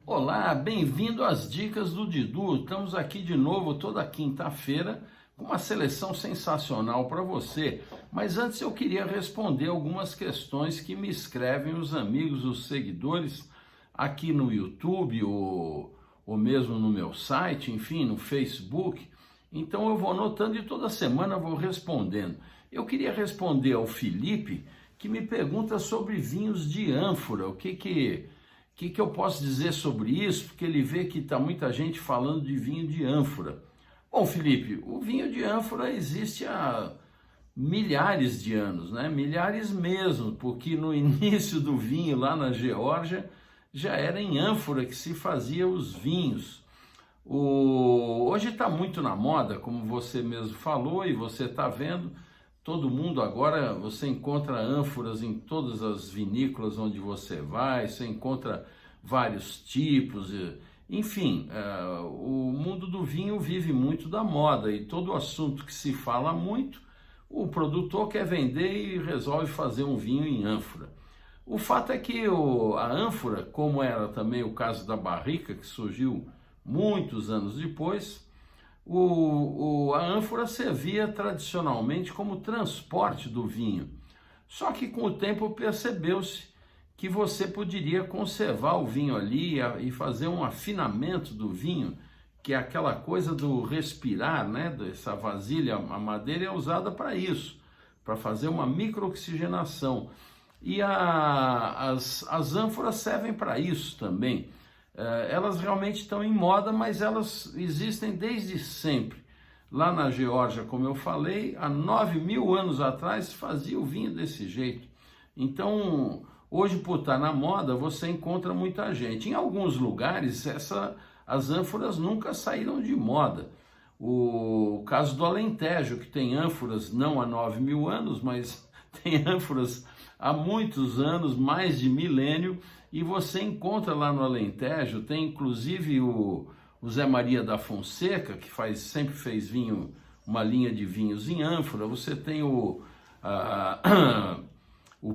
Olá, bem-vindo às Dicas do Didu. Estamos aqui de novo toda quinta-feira com uma seleção sensacional para você. Mas antes eu queria responder algumas questões que me escrevem os amigos, os seguidores aqui no YouTube ou mesmo no meu site, enfim, no Facebook. Então eu vou anotando e toda semana vou respondendo. Eu queria responder ao Felipe, que me pergunta sobre vinhos de ânfora. O que eu posso dizer sobre isso? Porque ele vê que está muita gente falando de vinho de ânfora. Bom, Felipe, o vinho de ânfora existe há milhares de anos, né? Milhares mesmo, porque no início do vinho lá na Geórgia já era em ânfora que se fazia os vinhos. Hoje está muito na moda, como você mesmo falou e você está vendo. Todo mundo agora, você encontra ânforas em todas as vinícolas onde você vai, você encontra vários tipos, enfim, o mundo do vinho vive muito da moda e todo assunto que se fala muito, o produtor quer vender e resolve fazer um vinho em ânfora. O fato é que a ânfora, como era também o caso da barrica, que surgiu muitos anos depois, a ânfora servia tradicionalmente como transporte do vinho. Só que com o tempo percebeu-se que você poderia conservar o vinho ali e fazer um afinamento do vinho, que é aquela coisa do respirar, né? Dessa vasilha, a madeira é usada para isso, para fazer uma microoxigenação. E as ânforas servem para isso também. Elas realmente estão em moda, mas elas existem desde sempre. Lá na Geórgia, como eu falei, há 9.000 anos atrás se fazia o vinho desse jeito. Então, hoje, por estar na moda, você encontra muita gente. Em alguns lugares, as ânforas nunca saíram de moda. O caso do Alentejo, que tem ânforas não há 9.000 anos, mas tem ânforas há muitos anos, mais de milênio, e você encontra lá no Alentejo, tem inclusive o Zé Maria da Fonseca, que sempre fez vinho, uma linha de vinhos em ânfora. Você tem o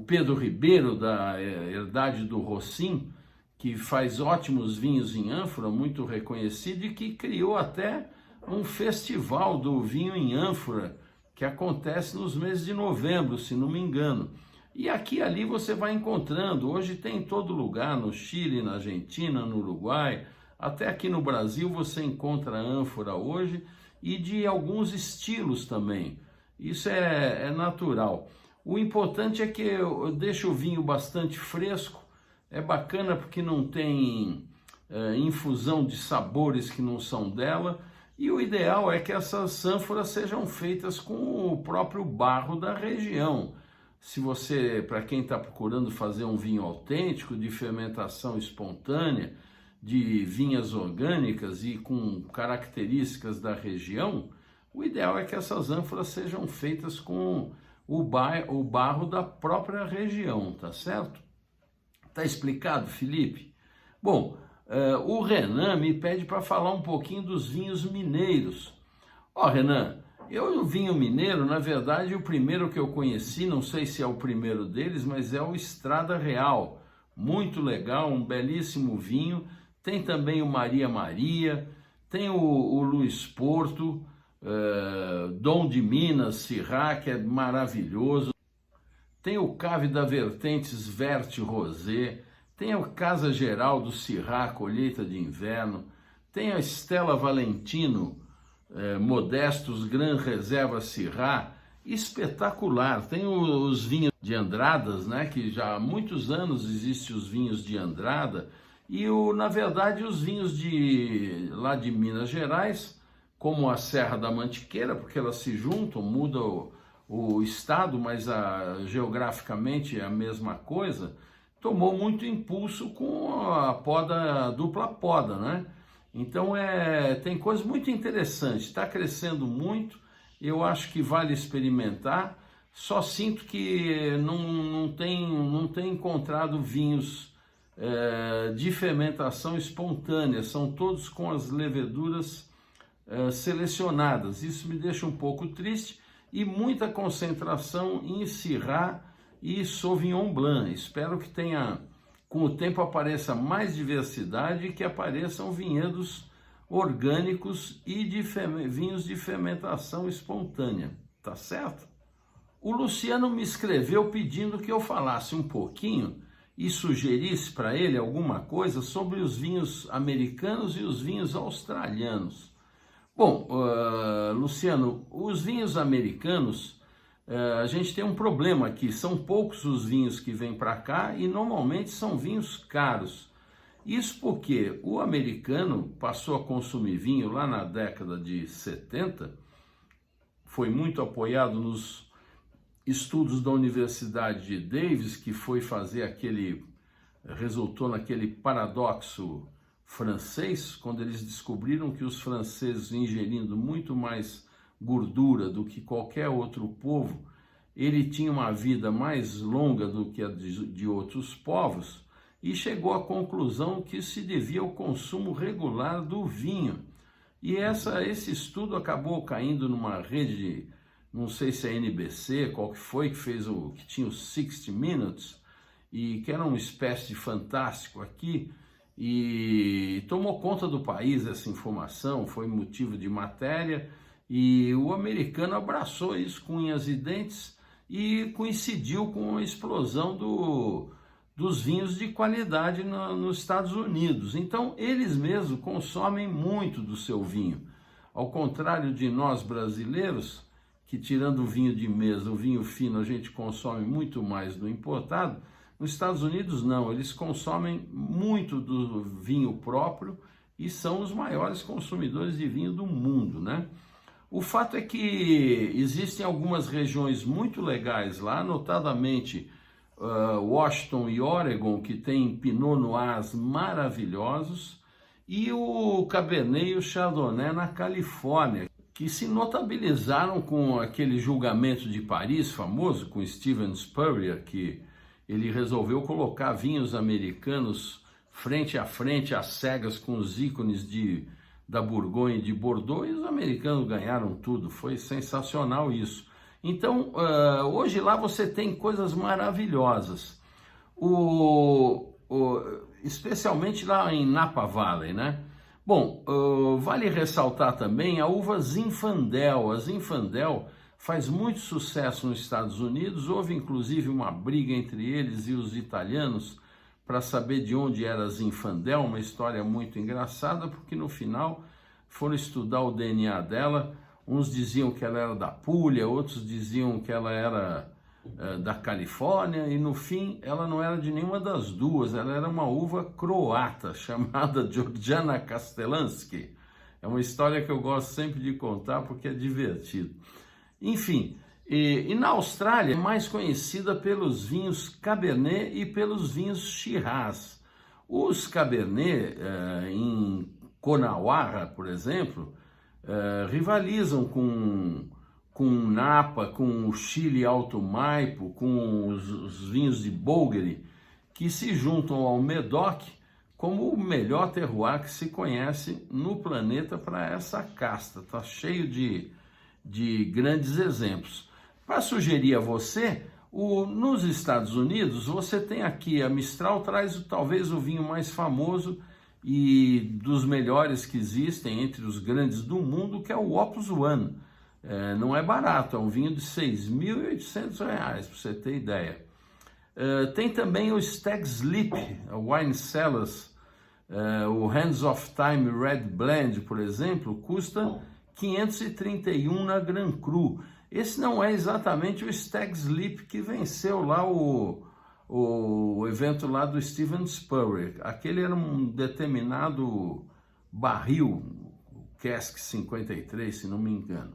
Pedro Ribeiro, da Herdade do Rocim, que faz ótimos vinhos em ânfora, muito reconhecido, e que criou até um festival do vinho em ânfora, que acontece nos meses de novembro, se não me engano. E aqui e ali você vai encontrando, hoje tem em todo lugar, no Chile, na Argentina, no Uruguai, até aqui no Brasil você encontra ânfora hoje, e de alguns estilos também. Isso é natural. O importante é que eu deixo o vinho bastante fresco, é bacana porque não tem infusão de sabores que não são dela, e o ideal é que essas ânforas sejam feitas com o próprio barro da região. Se você, para quem está procurando fazer um vinho autêntico, de fermentação espontânea, de vinhas orgânicas e com características da região, o ideal é que essas ânforas sejam feitas com o barro da própria região, tá certo? Tá explicado, Felipe? Bom, o Renan me pede para falar um pouquinho dos vinhos mineiros. Renan, o vinho mineiro, na verdade, o primeiro que eu conheci, não sei se é o primeiro deles, mas é o Estrada Real. Muito legal, um belíssimo vinho. Tem também o Maria Maria, tem o Luiz Porto, Dom de Minas, Syrah, que é maravilhoso. Tem o Cave da Vertentes Verte Rosé, tem a Casa Geral do Syrah, colheita de inverno, tem a Stella Valentino, Modestos Gran Reserva Syrah, espetacular. Tem os vinhos de Andradas, né, que já há muitos anos existem os vinhos de Andrada, e na verdade os vinhos lá de Minas Gerais, como a Serra da Mantiqueira, porque elas se juntam, mudam o estado, mas geograficamente é a mesma coisa, tomou muito impulso com a dupla poda, né? Então tem coisas muito interessantes, está crescendo muito, eu acho que vale experimentar. Só sinto que não tem encontrado vinhos de fermentação espontânea, são todos com as leveduras selecionadas. Isso me deixa um pouco triste, e muita concentração em Syrah e Sauvignon Blanc. Espero que com o tempo apareça mais diversidade e que apareçam vinhedos orgânicos e vinhos de fermentação espontânea, tá certo? O Luciano me escreveu pedindo que eu falasse um pouquinho e sugerisse para ele alguma coisa sobre os vinhos americanos e os vinhos australianos. Bom, Luciano, os vinhos americanos, a gente tem um problema aqui, são poucos os vinhos que vêm para cá e normalmente são vinhos caros. Isso porque o americano passou a consumir vinho lá na década de 70, foi muito apoiado nos estudos da Universidade de Davis, que foi fazer resultou naquele paradoxo francês, quando eles descobriram que os franceses, ingerindo muito mais gordura do que qualquer outro povo, ele tinha uma vida mais longa do que a de outros povos, e chegou à conclusão que se devia ao consumo regular do vinho. E esse estudo acabou caindo numa rede, não sei se é NBC, qual que foi, que tinha o 60 Minutes, e que era uma espécie de fantástico aqui, e tomou conta do país essa informação, foi motivo de matéria, e o americano abraçou isso com unhas e dentes e coincidiu com a explosão dos vinhos de qualidade nos Estados Unidos. Então, eles mesmos consomem muito do seu vinho. Ao contrário de nós brasileiros, que tirando o vinho de mesa, o vinho fino, a gente consome muito mais do importado, nos Estados Unidos não, eles consomem muito do vinho próprio e são os maiores consumidores de vinho do mundo, né? O fato é que existem algumas regiões muito legais lá, notadamente Washington e Oregon, que tem Pinot Noirs maravilhosos, e o Cabernet e o Chardonnay na Califórnia, que se notabilizaram com aquele julgamento de Paris famoso, com Steven Spurrier, que ele resolveu colocar vinhos americanos frente a frente, às cegas, com os ícones da Bourgogne e de Bordeaux, e os americanos ganharam tudo. Foi sensacional isso. Então, hoje lá você tem coisas maravilhosas, especialmente lá em Napa Valley, né? Bom, vale ressaltar também a uva Zinfandel. A Zinfandel faz muito sucesso nos Estados Unidos, houve inclusive uma briga entre eles e os italianos para saber de onde era a Zinfandel, uma história muito engraçada, porque no final foram estudar o DNA dela. Uns diziam que ela era da Puglia, outros diziam que ela era da Califórnia, e no fim ela não era de nenhuma das duas, ela era uma uva croata chamada Georgiana Castelanski. É uma história que eu gosto sempre de contar porque é divertido. Enfim, e na Austrália é mais conhecida pelos vinhos Cabernet e pelos vinhos Shiraz. Os Cabernet em Coonawarra, por exemplo, rivalizam com Napa, com o Chile Alto Maipo, com os vinhos de Bulgari, que se juntam ao Medoc como o melhor terroir que se conhece no planeta para essa casta. Está cheio de grandes exemplos. Para sugerir a você, nos Estados Unidos, você tem aqui, a Mistral traz talvez o vinho mais famoso e dos melhores que existem entre os grandes do mundo, que é o Opus One. Não é barato, é um vinho de R$6.800, para você ter ideia. Tem também o Stag's Leap, a Wine Cellars, o Hands of Time Red Blend, por exemplo, custa 531 na Grand Cru. Esse não é exatamente o Stag's Leap que venceu lá o evento lá do Steven Spurrier. Aquele era um determinado barril, o Cask 53, se não me engano.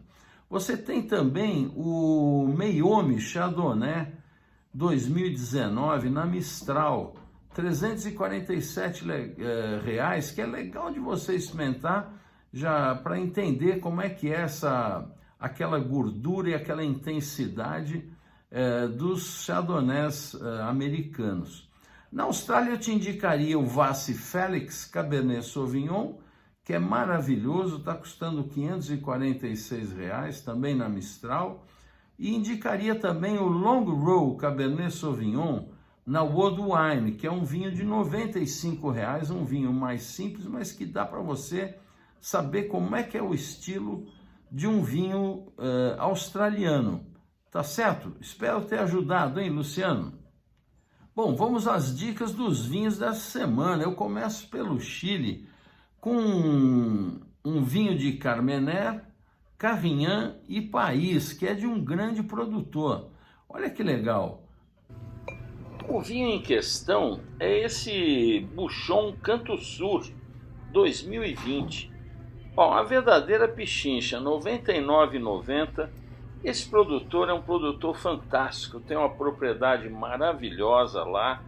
Você tem também o Meiomi Chardonnay 2019 na Mistral, R$347, que é legal de você experimentar, já para entender como é que é aquela gordura e aquela intensidade dos chardonnays americanos. Na Austrália eu te indicaria o Vasse Felix Cabernet Sauvignon, que é maravilhoso, está custando R$ 546, também na Mistral. E indicaria também o Long Row Cabernet Sauvignon na World Wine, que é um vinho de R$ 95, um vinho mais simples, mas que dá para você saber como é que é o estilo de um vinho australiano. Tá certo? Espero ter ajudado, hein, Luciano? Bom, vamos às dicas dos vinhos dessa semana. Eu começo pelo Chile, com um vinho de Carmener, Carignan e País, que é de um grande produtor. Olha que legal. O vinho em questão é esse Buchon Canto Sur 2020. Bom, a verdadeira pichincha, R$ 99,90. Esse produtor é um produtor fantástico, tem uma propriedade maravilhosa lá.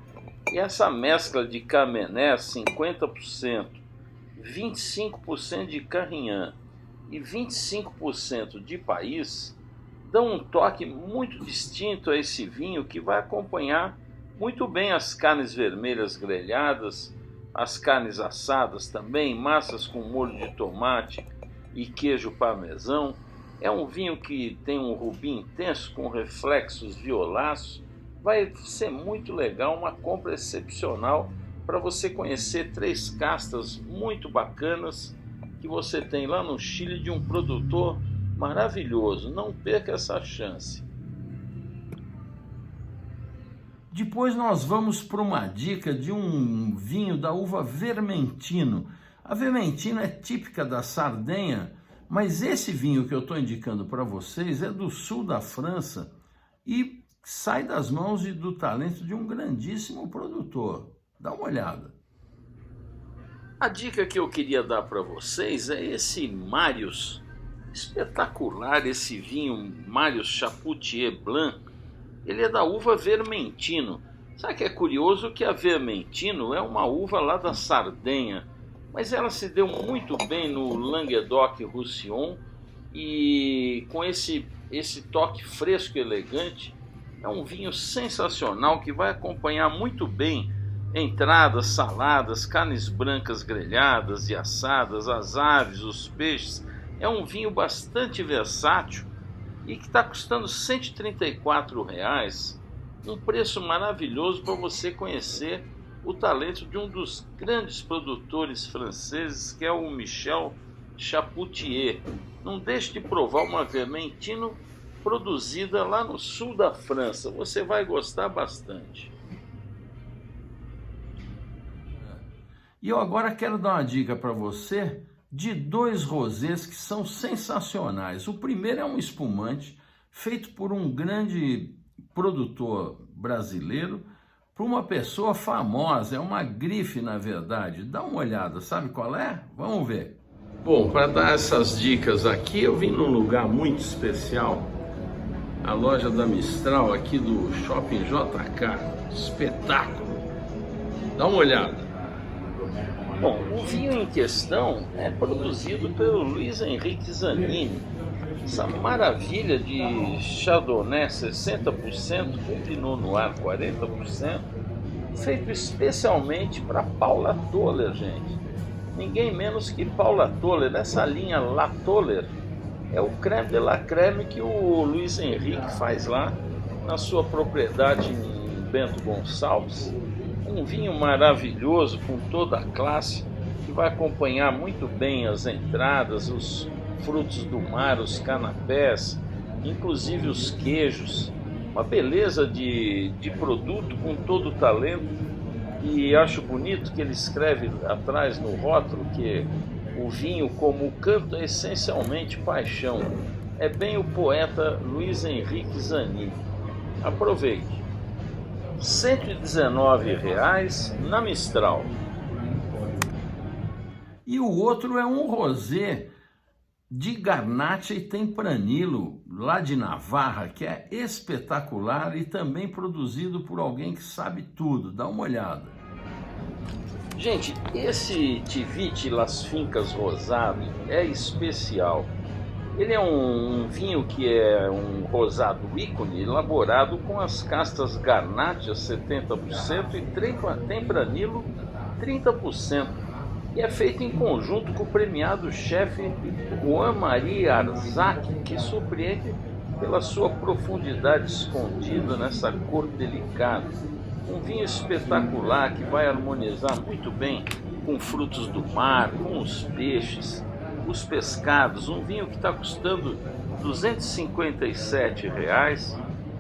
E essa mescla de Carmener, 50%, 25% de Carignan e 25% de País, dão um toque muito distinto a esse vinho, que vai acompanhar muito bem as carnes vermelhas grelhadas, as carnes assadas também, massas com molho de tomate e queijo parmesão. É um vinho que tem um rubi intenso com reflexos violáceos. Vai ser muito legal, uma compra excepcional para você conhecer 3 castas muito bacanas que você tem lá no Chile, de um produtor maravilhoso. Não perca essa chance. Depois nós vamos para uma dica de um vinho da uva Vermentino. A Vermentino é típica da Sardenha, mas esse vinho que eu estou indicando para vocês é do sul da França e sai das mãos e do talento de um grandíssimo produtor. Dá uma olhada. A dica que eu queria dar para vocês é esse Marius, espetacular esse vinho Marius Chapoutier Blanc. Ele é da uva Vermentino. Sabe que é curioso que a Vermentino é uma uva lá da Sardenha, mas ela se deu muito bem no Languedoc-Roussillon e com esse toque fresco e elegante. É um vinho sensacional que vai acompanhar muito bem entradas, saladas, carnes brancas grelhadas e assadas, as aves, os peixes. É um vinho bastante versátil e que está custando R$ 134, um preço maravilhoso para você conhecer o talento de um dos grandes produtores franceses, que é o Michel Chapoutier. Não deixe de provar uma Vermentino produzida lá no sul da França, você vai gostar bastante. E eu agora quero dar uma dica para você de 2 rosés que são sensacionais. O primeiro é um espumante feito por um grande produtor brasileiro, por uma pessoa famosa, é uma grife na verdade. Dá uma olhada, sabe qual é? Vamos ver. Bom, para dar essas dicas aqui, eu vim num lugar muito especial, a loja da Mistral aqui do Shopping JK. Espetáculo! Dá uma olhada. Bom, o vinho em questão é produzido pelo Luiz Henrique Zanini. Essa maravilha de Chardonnay 60% com Pinot Noir 40%, feito especialmente para Paula Toller, gente. Ninguém menos que Paula Toller. Essa linha La Toller é o creme de la creme que o Luiz Henrique faz lá na sua propriedade em Bento Gonçalves. Um vinho maravilhoso, com toda a classe, que vai acompanhar muito bem as entradas, os frutos do mar, os canapés, inclusive os queijos. Uma beleza de produto com todo o talento. E acho bonito que ele escreve atrás no rótulo que o vinho, como o canto, é essencialmente paixão. É bem o poeta Luiz Henrique Zanini. Aproveite. R$ 119 na Mistral. E o outro é um rosé de Garnacha e Tempranillo, lá de Navarra, que é espetacular e também produzido por alguém que sabe tudo. Dá uma olhada. Gente, esse Tivite Las Fincas Rosado é especial. Ele é um vinho que é um rosado ícone, elaborado com as castas Garnacha 70% e Tempranillo 30%. e é feito em conjunto com o premiado chefe Juan Maria Arzac, que surpreende pela sua profundidade escondida nessa cor delicada. Um vinho espetacular que vai harmonizar muito bem com frutos do mar, com os peixes, os pescados. Um vinho que está custando R$ 257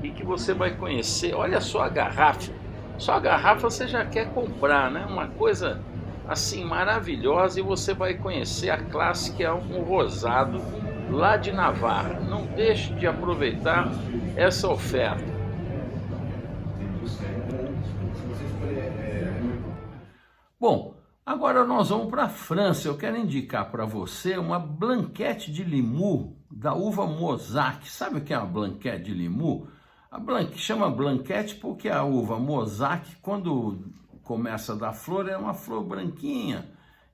e que você vai conhecer. Olha só a garrafa. Só a garrafa você já quer comprar, né? Uma coisa assim maravilhosa, e você vai conhecer a classe que é um rosado lá de Navarra. Não deixe de aproveitar essa oferta. Bom, agora nós vamos para a França. Eu quero indicar para você uma Blanquette de Limoux da uva Mosaic. Sabe o que é uma Blanquette de Limoux? Chama Blanquette porque a uva Mosaic, quando começa a dar flor, é uma flor branquinha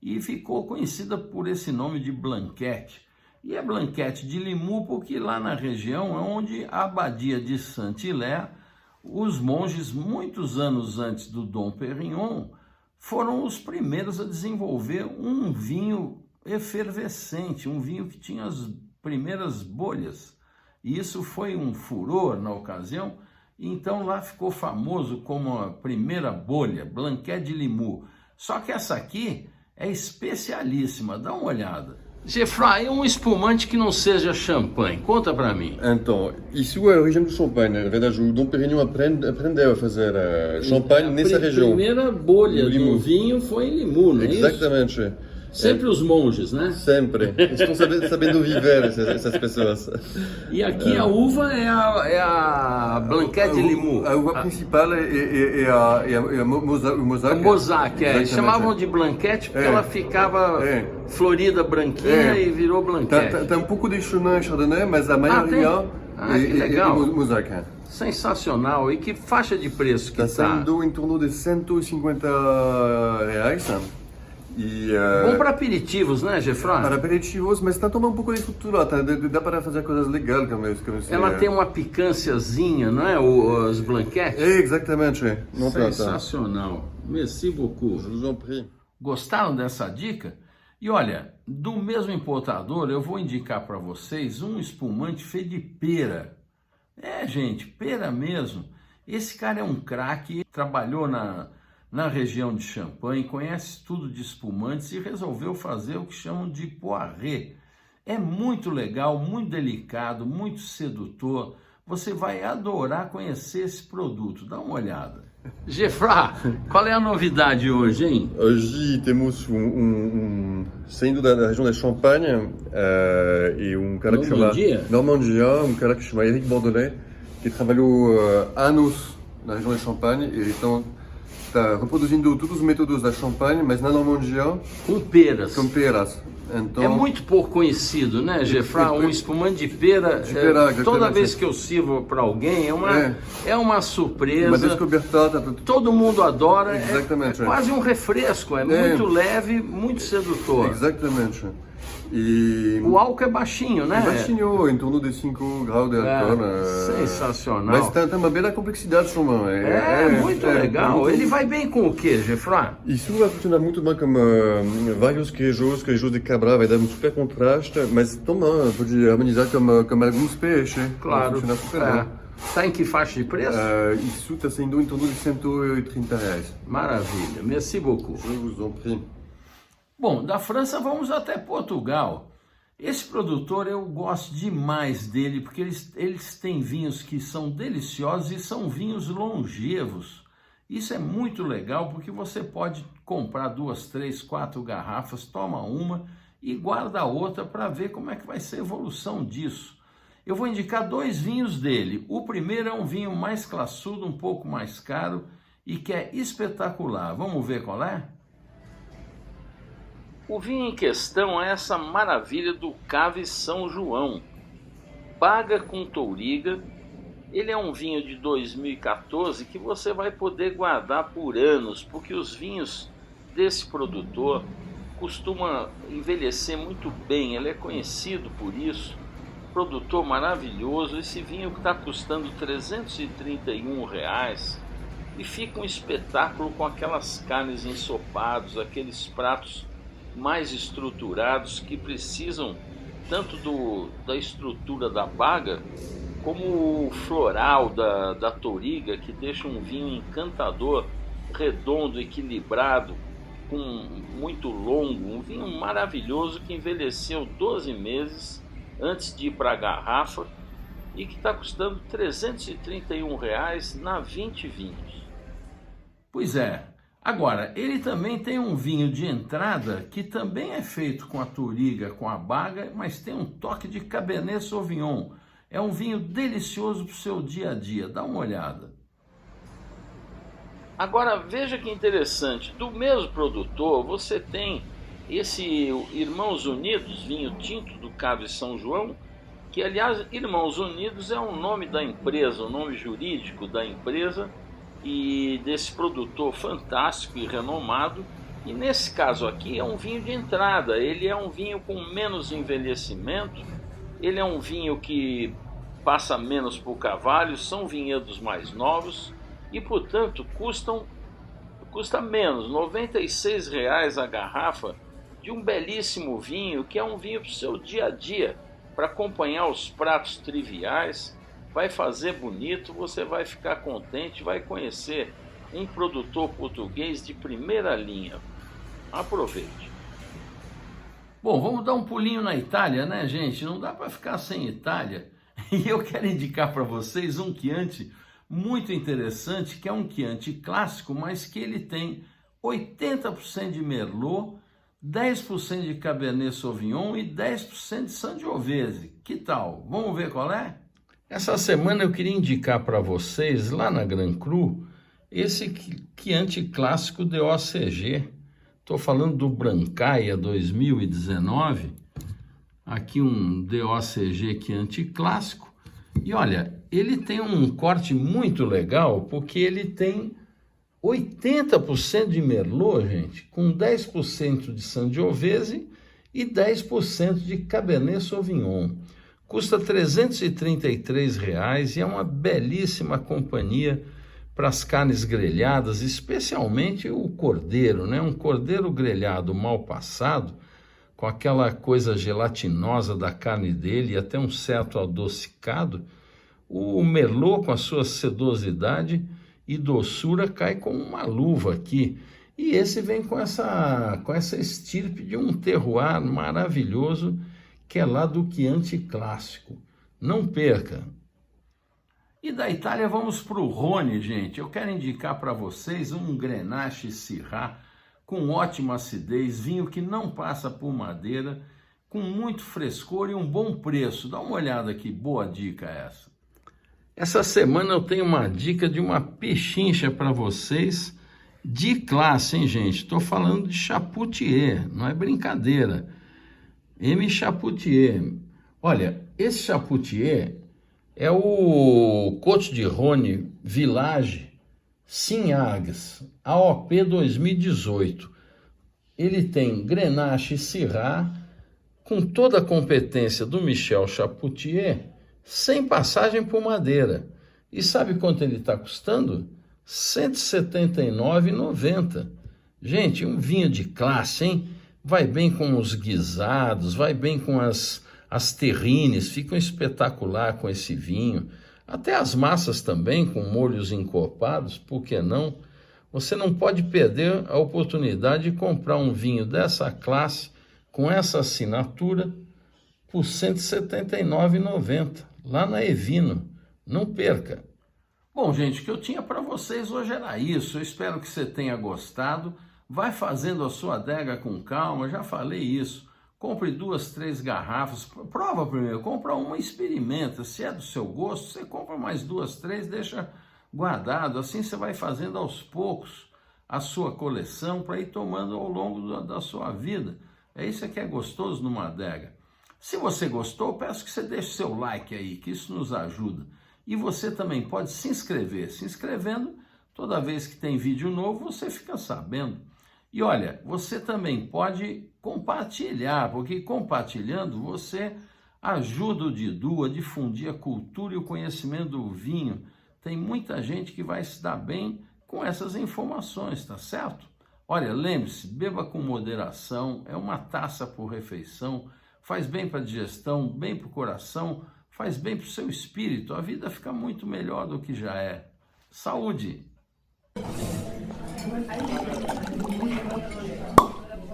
e ficou conhecida por esse nome de Blanquette. E é Blanquette de Limoux porque lá na região é onde a abadia de Saint-Hilaire, os monges, muitos anos antes do Dom Pérignon, foram os primeiros a desenvolver um vinho efervescente, um vinho que tinha as primeiras bolhas. E isso foi um furor na ocasião, então lá ficou famoso como a primeira bolha, Blanquette de Limoux. Só que essa aqui é especialíssima, dá uma olhada. Geoffroy, um espumante que não seja champanhe, conta para mim. Então, isso é a origem do champanhe. Na verdade, o Dom Pérignon aprendeu a fazer champanhe nessa região. A primeira bolha do vinho foi em Limoux, não é isso? Exatamente. Sempre os monges, né? Sempre. Estão sabendo viver essas pessoas. E aqui a uva é a Blanquette de Limoux. A uva principal é a Mosaic. A Mosaic, é. Chamavam de Blanquette porque ela ficava florida, branquinha e virou Blanquette. Tem um pouco de Chenin Chardonnay, mas a maioria é Mosaic. Sensacional. E que faixa de preço que está? Saindo em torno de R$150. Bom para aperitivos, né, Geoffroy? Para aperitivos, mas está tomando um pouco de futuro, tá? Dá para fazer coisas legais como ela tem uma picânciazinha, não é? Os Blanquettes? Exatamente. Sensacional. Merci beaucoup. Je vous en prie. Gostaram dessa dica? E olha, do mesmo importador, eu vou indicar para vocês um espumante feito de pera. Gente, pera mesmo. Esse cara é um craque, trabalhou na região de Champagne, conhece tudo de espumantes e resolveu fazer o que chamam de poiré. É muito legal, muito delicado, muito sedutor. Você vai adorar conhecer esse produto. Dá uma olhada. Geoffroy, qual é a novidade hoje, hein? Hoje temos saindo da região da Champagne e um cara que chama Normandia, um cara que chama Eric Bordelais, que trabalhou anos na região da Champagne e então está reproduzindo todos os métodos da Champagne, mas na Normandia com peras. Então, é muito pouco conhecido, né, Geoffroy? Um espumante de pera. Toda vez que eu sirvo para alguém é uma surpresa. Uma descoberta. Todo mundo adora. Exatamente. É quase um refresco. É muito leve, muito sedutor. Exatamente. E o álcool é baixinho, né? Baixinho, em torno de 5 graus de álcool. Sensacional. Mas tem uma bela complexidade, Chumão. Muito legal. Ele vai bem com o quê, Geoffroy? Isso vai funcionar muito bem com vários queijos de cabra, vai dar um super contraste, mas também pode harmonizar com alguns peixes. Claro. Vai funcionar super bem. Está em que faixa de preço? Isso está saindo em torno de R$130. Maravilha. Merci beaucoup. Je vous en prie. Bom, da França vamos até Portugal. Esse produtor eu gosto demais dele, porque eles têm vinhos que são deliciosos e são vinhos longevos. Isso é muito legal, porque você pode comprar 2, 3, 4 garrafas, toma uma e guarda a outra para ver como é que vai ser a evolução disso. Eu vou indicar 2 vinhos dele. O primeiro é um vinho mais classudo, um pouco mais caro e que é espetacular. Vamos ver qual é? O vinho em questão é essa maravilha do Cave São João, Baga com Touriga. Ele é um vinho de 2014 que você vai poder guardar por anos, porque os vinhos desse produtor costumam envelhecer muito bem, ele é conhecido por isso, produtor maravilhoso. Esse vinho está custando R$331 e fica um espetáculo com aquelas carnes ensopadas, aqueles pratos mais estruturados, que precisam tanto da estrutura da baga, como o floral da touriga, que deixa um vinho encantador, redondo, equilibrado, com muito longo, um vinho maravilhoso que envelheceu 12 meses antes de ir para a garrafa e que está custando R$ 331 na 20 Vinhos. Pois é. Agora, ele também tem um vinho de entrada que também é feito com a touriga, com a baga, mas tem um toque de Cabernet Sauvignon. É um vinho delicioso para o seu dia a dia. Dá uma olhada. Agora, veja que interessante. Do mesmo produtor, você tem esse Irmãos Unidos, vinho tinto do Cave São João, que, aliás, Irmãos Unidos é o nome da empresa, o nome jurídico da empresa, e desse produtor fantástico e renomado. E nesse caso aqui é um vinho de entrada, ele é um vinho com menos envelhecimento, ele é um vinho que passa menos por carvalho, são vinhedos mais novos e, portanto, custa menos, R$ 96 a garrafa de um belíssimo vinho, que é um vinho para o seu dia a dia, para acompanhar os pratos triviais. Vai fazer bonito, você vai ficar contente, vai conhecer um produtor português de primeira linha. Aproveite. Bom, vamos dar um pulinho na Itália, né, gente? Não dá para ficar sem Itália. E eu quero indicar para vocês um Chianti muito interessante, que é um Chianti clássico, mas que ele tem 80% de Merlot, 10% de Cabernet Sauvignon e 10% de Sangiovese. Que tal? Vamos ver qual é? Essa semana eu queria indicar para vocês, lá na Gran Cru, esse Chianti clássico de OCG. Estou falando do Brancaia 2019. Aqui um DOCG Chianti clássico. E olha, ele tem um corte muito legal, porque ele tem 80% de Merlot, gente, com 10% de Sangiovese e 10% de Cabernet Sauvignon. Custa R$ 333 e é uma belíssima companhia para as carnes grelhadas, especialmente o cordeiro, né? Um cordeiro grelhado mal passado, com aquela coisa gelatinosa da carne dele e até um certo adocicado. O Merlot, com a sua sedosidade e doçura, cai como uma luva aqui. E esse vem com essa estirpe de um terroir maravilhoso, que é lá do Chianti clássico. Não perca! E da Itália vamos para o Rhône, gente. Eu quero indicar para vocês um Grenache Syrah com ótima acidez, vinho que não passa por madeira, com muito frescor e um bom preço. Dá uma olhada que boa dica é essa. Essa semana eu tenho uma dica de uma pechincha para vocês de classe, hein, gente? Estou falando de Chapoutier, não é brincadeira. M. Chapoutier. Olha, esse Chapoutier é o Côte de Rhône Village Signages, AOP 2018. Ele tem Grenache Syrah, com toda a competência do Michel Chapoutier, sem passagem por madeira. E sabe quanto ele está custando? R$ 179,90. Gente, um vinho de classe, hein? Vai bem com os guisados, vai bem com as terrines, ficam espetacular com esse vinho. Até as massas também, com molhos encorpados, por que não? Você não pode perder a oportunidade de comprar um vinho dessa classe, com essa assinatura, por R$ 179,90, lá na Evino. Não perca! Bom, gente, o que eu tinha para vocês hoje era isso. Eu espero que você tenha gostado. Vai fazendo a sua adega com calma, já falei isso. Compre 2, 3 garrafas, prova primeiro, compra uma, experimenta. Se é do seu gosto, você compra mais 2, 3, deixa guardado. Assim você vai fazendo aos poucos a sua coleção para ir tomando ao longo da sua vida. É isso que é gostoso numa adega. Se você gostou, peço que você deixe seu like aí, que isso nos ajuda. E você também pode se inscrever. Se inscrevendo, toda vez que tem vídeo novo, você fica sabendo. E olha, você também pode compartilhar, porque compartilhando você ajuda o Didu a difundir a cultura e o conhecimento do vinho. Tem muita gente que vai se dar bem com essas informações, tá certo? Olha, lembre-se, beba com moderação, é uma taça por refeição, faz bem para a digestão, bem para o coração, faz bem para o seu espírito, a vida fica muito melhor do que já é. Saúde!